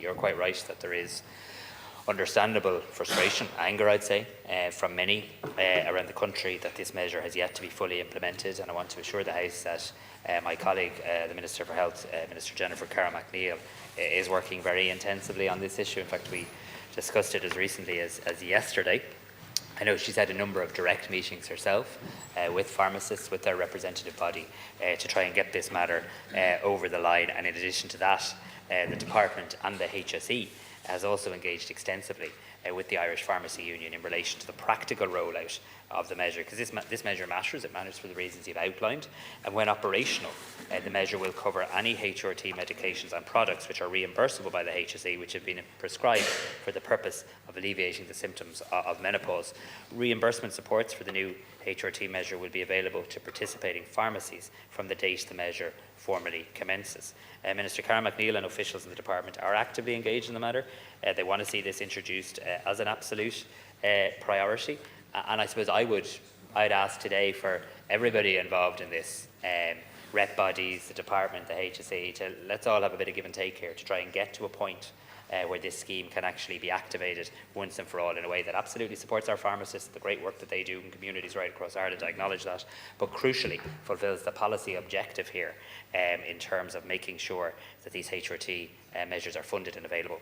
you're quite right that there is understandable frustration, anger, I'd say, from many around the country that this measure has yet to be fully implemented. And I want to assure the House that my colleague, the Minister for Health, Minister Jennifer Carroll-MacNeill, is working very intensively on this issue. In fact, we discussed it as recently as yesterday. I know she's had a number of direct meetings herself with pharmacists, with their representative body, to try and get this matter over the line. And in addition to that, the Department and the HSE has also engaged extensively with the Irish Pharmacy Union in relation to the practical rollout of the measure, because this measure matters. It matters for the reasons you've outlined, and when operational, the measure will cover any HRT medications and products which are reimbursable by the HSE, which have been prescribed for the purpose of alleviating the symptoms of menopause. Reimbursement supports for the new HRT measure will be available to participating pharmacies from the date the measure formally commences. Minister Carroll-MacNeill and officials in the department are actively engaged in the matter. They want to see this introduced as an absolute priority. And I suppose I'd ask today for everybody involved in this, rep bodies, the department, the HSE, to let's all have a bit of give and take here to try and get to a point where this scheme can actually be activated once and for all in a way that absolutely supports our pharmacists, the great work that they do in communities right across Ireland, I acknowledge that, but crucially fulfills the policy objective here in terms of making sure that these HRT measures are funded and available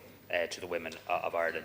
to the women of Ireland.